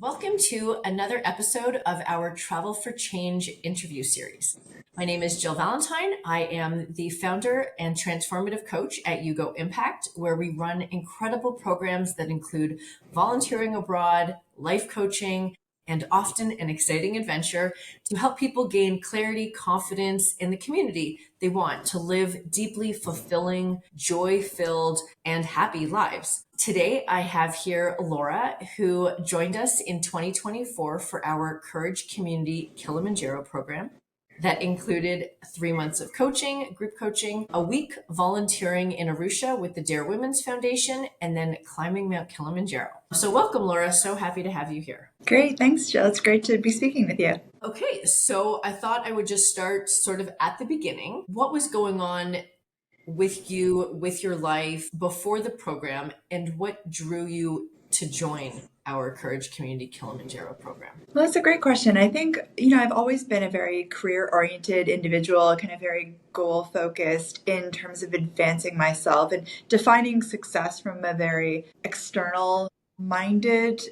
Welcome to another episode of our Travel for Change interview series. My name is Jill Valentine. I am the founder and transformative coach at YouGo Impact, where we run incredible programs that include volunteering abroad, life coaching, and often an exciting adventure to help people gain clarity, confidence in the community they want to live deeply fulfilling, joy-filled, and happy lives. Today, I have here Laura, who joined us in 2024 for our Courage Community Kilimanjaro program that included 3 months of coaching, group coaching, a week volunteering in Arusha with the Dare Women's Foundation, and then climbing Mount Kilimanjaro. So welcome, Laura. So happy to have you here. Great. Thanks, Jill. It's great to be speaking with you. Okay, so I thought I would just start sort of at the beginning. What was going on with you, with your life before the program, and what drew you to join our Courage Community Kilimanjaro program? Well, that's a great question. I think, I've always been a very career-oriented individual, kind of very goal-focused in terms of advancing myself and defining success from a very external minded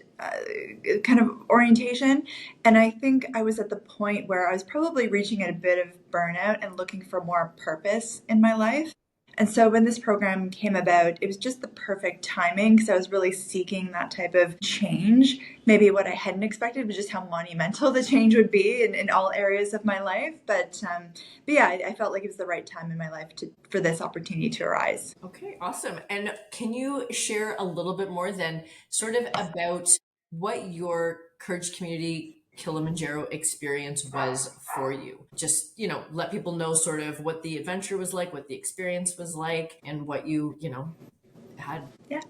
kind of orientation. And I think I was at the point where I was probably reaching at a bit of burnout and looking for more purpose in my life. And so when this program came about, it was just the perfect timing because I was really seeking that type of change. Maybe what I hadn't expected was just how monumental the change would be in all areas of my life. But yeah, I felt like it was the right time in my life for this opportunity to arise. Okay, awesome. And can you share a little bit more then sort of about what your Courage Community Kilimanjaro experience was for you? Just, let people know sort of what the adventure was like, what the experience was like, and what you had. Yeah.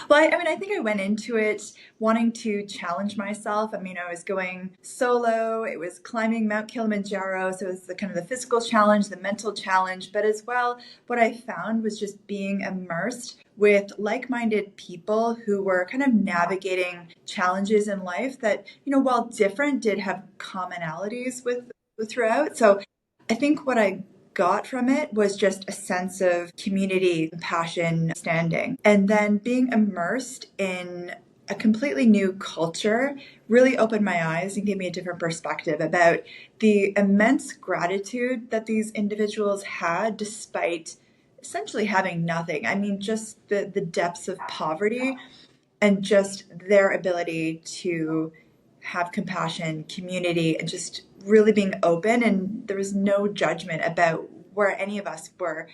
Well, I think I went into it wanting to challenge myself. I was going solo. It was climbing Mount Kilimanjaro. So it was the kind of the physical challenge, the mental challenge, but as well, what I found was just being immersed with like-minded people who were kind of navigating challenges in life that, while different, did have commonalities with throughout. So I think what I got from it was just a sense of community, passion, standing. And then being immersed in a completely new culture really opened my eyes and gave me a different perspective about the immense gratitude that these individuals had despite essentially having nothing. Just the depths of poverty and just their ability to have compassion, community, and just really being open. And there was no judgment about where any of us were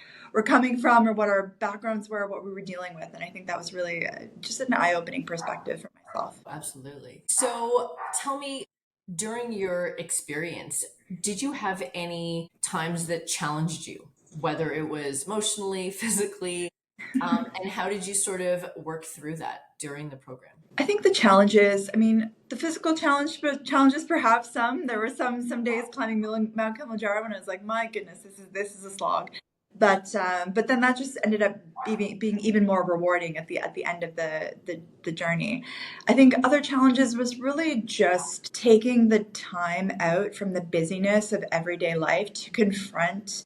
coming from or what our backgrounds were, what we were dealing with. And I think that was really just an eye-opening perspective for myself. Absolutely. So tell me, during your experience, did you have any times that challenged you, whether it was emotionally, physically, and how did you sort of work through that during the program? I think the challenges, the physical challenges, perhaps some. There were some days climbing Mount Kilimanjaro when I was like, my goodness, this is a slog. But then that just ended up being even more rewarding at the end of the journey. I think other challenges was really just taking the time out from the busyness of everyday life to confront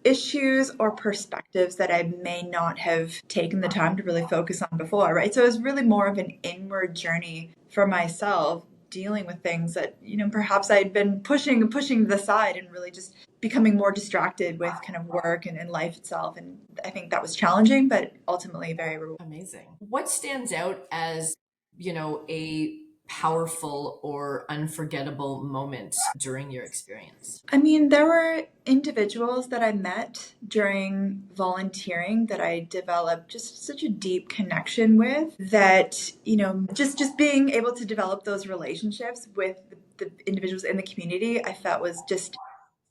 issues or perspectives that I may not have taken the time to really focus on before, right? So it was really more of an inward journey for myself, dealing with things that, perhaps I had been pushing to the side and really just becoming more distracted with kind of work and life itself. And I think that was challenging, but ultimately very rewarding. Amazing. What stands out as, a powerful or unforgettable moment during your experience? There were individuals that I met during volunteering that I developed just such a deep connection with that, just being able to develop those relationships with the individuals in the community, I felt was just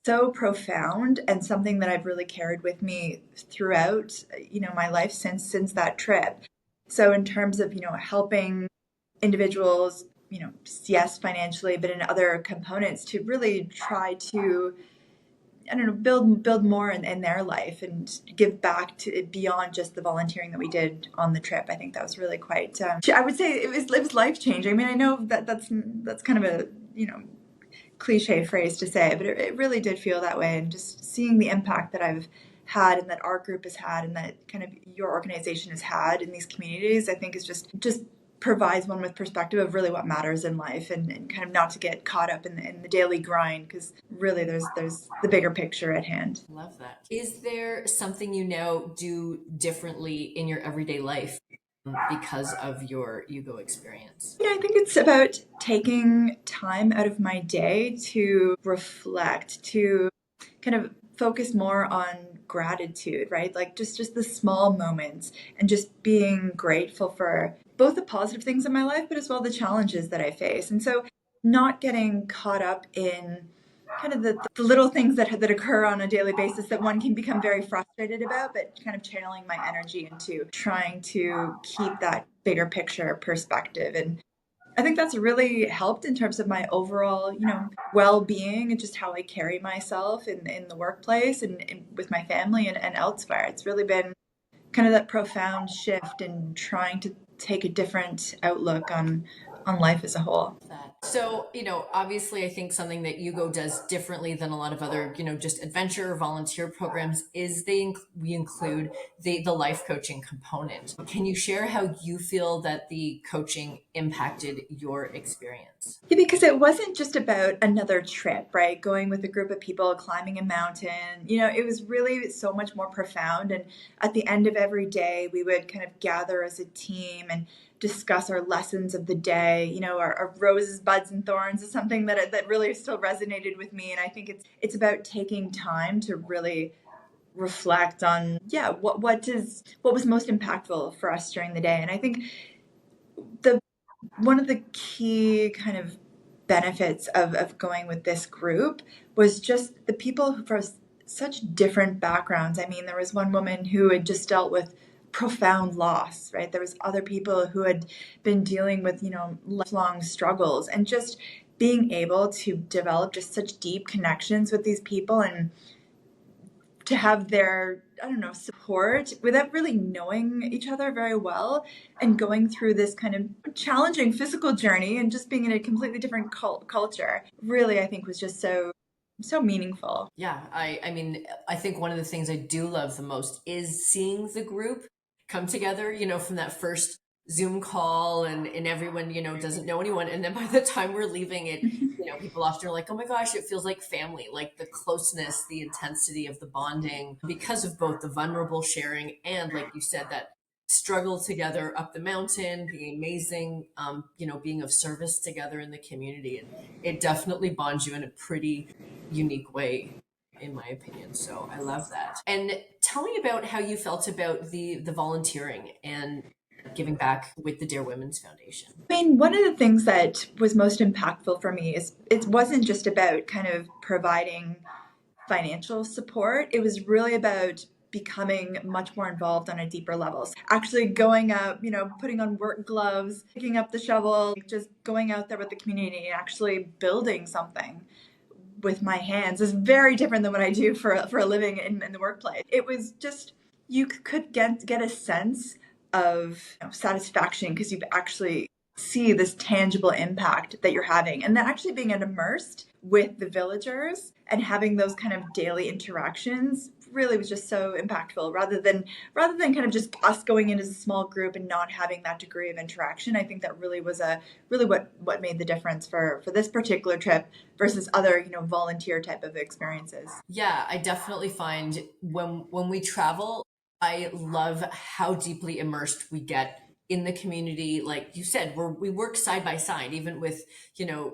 so profound and something that I've really carried with me throughout, my life since that trip. So in terms of, helping individuals, yes, financially, but in other components to really try to, build more in their life and give back to beyond just the volunteering that we did on the trip. I think that was really quite, I would say it was life changing. I know that's kind of a, cliche phrase to say, but it really did feel that way. And just seeing the impact that I've had and that our group has had and that kind of your organization has had in these communities, I think is just provides one with perspective of really what matters in life, and kind of not to get caught up in the daily grind, because really there's the bigger picture at hand. Love that. Is there something you now do differently in your everyday life because of your Yugo experience? I think it's about taking time out of my day to reflect, to kind of focus more on gratitude, right? Like just the small moments, and just being grateful for both the positive things in my life, but as well the challenges that I face. And so not getting caught up in kind of the little things that occur on a daily basis that one can become very frustrated about, but kind of channeling my energy into trying to keep that bigger picture perspective. And I think that's really helped in terms of my overall, well-being, and just how I carry myself in the workplace, and with my family, and elsewhere. It's really been kind of that profound shift in trying to take a different outlook on life as a whole. That. So, obviously, I think something that Yugo does differently than a lot of other, just adventure or volunteer programs is we include the life coaching component. Can you share how you feel that the coaching impacted your experience? Yeah, because it wasn't just about another trip, right? Going with a group of people, climbing a mountain. It was really so much more profound. And at the end of every day, we would kind of gather as a team and discuss our lessons of the day. Our roses, buds, and thorns is something that really still resonated with me. And I think it's about taking time to really reflect on, yeah, what was most impactful for us during the day. And I think the one of the key kind of benefits of going with this group was just the people who from such different backgrounds. I mean, there was one woman who had just dealt with profound loss, right? There was other people who had been dealing with, lifelong struggles, and just being able to develop just such deep connections with these people, and to have their, I don't know, support without really knowing each other very well, and going through this kind of challenging physical journey, and just being in a completely different culture, really, I think was just so meaningful. Yeah, I mean, I think one of the things I do love the most is seeing the group come together, from that first Zoom call, and everyone, doesn't know anyone. And then by the time we're leaving it, people often are like, oh my gosh, it feels like family, like the closeness, the intensity of the bonding because of both the vulnerable sharing and, like you said, that struggle together up the mountain, being amazing, being of service together in the community. And it definitely bonds you in a pretty unique way, in my opinion. So I love that. And tell me about how you felt about the volunteering and giving back with the Dear Women's Foundation. I mean, one of the things that was most impactful for me is it wasn't just about kind of providing financial support. It was really about becoming much more involved on a deeper level. So actually going up, putting on work gloves, picking up the shovel, just going out there with the community and actually building something with my hands is very different than what I do for a living in the workplace. It was just, you could get a sense of satisfaction, because you actually see this tangible impact that you're having, and then actually being immersed with the villagers and having those kind of daily interactions really was just so impactful, rather than kind of just us going in as a small group and not having that degree of interaction. I think that really was what made the difference for this particular trip versus other volunteer type of experiences. Yeah, I definitely find when we travel, I love how deeply immersed we get in the community. Like you said, we work side by side, even with,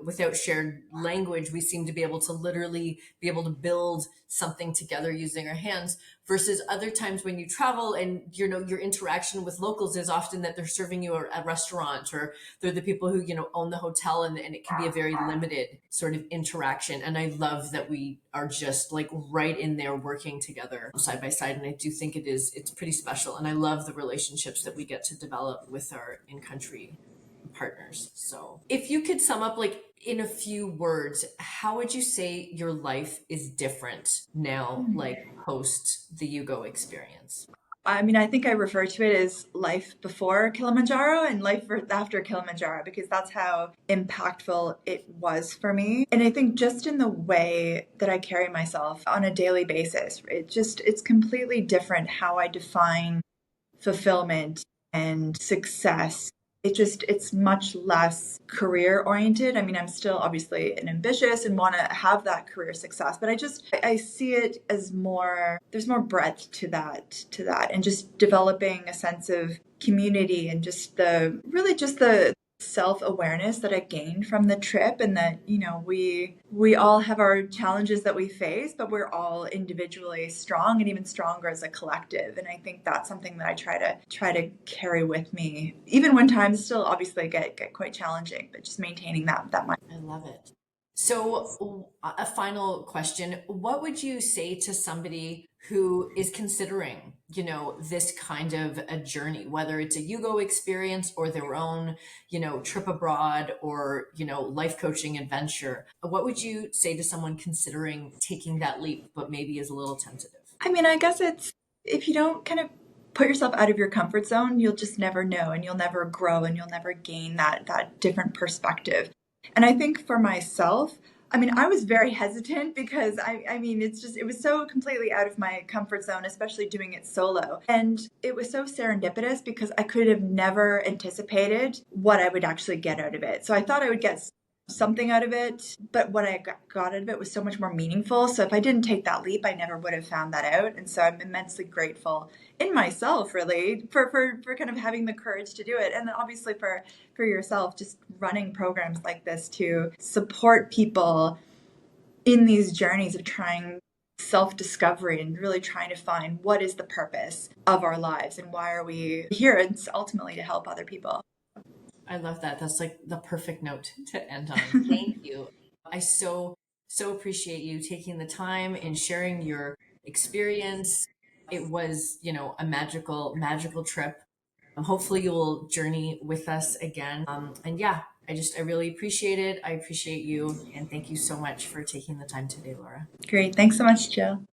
without shared language, we seem to be able to literally be able to build something together using our hands, versus other times when you travel and, your interaction with locals is often that they're serving you at a restaurant, or they're the people who, own the hotel, and it can be a very limited sort of interaction. And I love that we are just like right in there working together side by side. And I do think it's pretty special. And I love the relationships that we get to develop with our in-country partners. So if you could sum up, like in a few words, how would you say your life is different now, like post the Yugo experience? I mean, I think I refer to it as life before Kilimanjaro and life after Kilimanjaro, because that's how impactful it was for me. And I think just in the way that I carry myself on a daily basis, it's completely different how I define fulfillment and success it's much less career oriented. I mean, I'm still obviously an ambitious and want to have that career success, but I see it as more, there's more breadth to that, and just developing a sense of community and just the self-awareness that I gained from the trip, and that, we all have our challenges that we face, but we're all individually strong and even stronger as a collective. And I think that's something that I try to carry with me, even when times still obviously get quite challenging, but just maintaining that mind. I love it. So, a final question. What would you say to somebody who is considering, this kind of a journey, whether it's a Yugo experience or their own, trip abroad or, life coaching adventure? What would you say to someone considering taking that leap, but maybe is a little tentative? I mean, I guess it's, if you don't kind of put yourself out of your comfort zone, you'll just never know, and you'll never grow, and you'll never gain that different perspective. And I think for myself, I mean, I was very hesitant because I mean, it was so completely out of my comfort zone, especially doing it solo. And it was so serendipitous because I could have never anticipated what I would actually get out of it. So I thought I would get something out of it, but what I got out of it was so much more meaningful. So if I didn't take that leap, I never would have found that out. And so I'm immensely grateful in myself, really, for kind of having the courage to do it. And then obviously for yourself, just running programs like this to support people in these journeys of trying self-discovery and really trying to find what is the purpose of our lives and why are we here. It's ultimately to help other people. I love that. That's like the perfect note to end on. Thank you. I so appreciate you taking the time and sharing your experience. It was, a magical trip. Hopefully you will journey with us again. And yeah, I really appreciate it. I appreciate you. And thank you so much for taking the time today, Laura. Great. Thanks so much, Jill.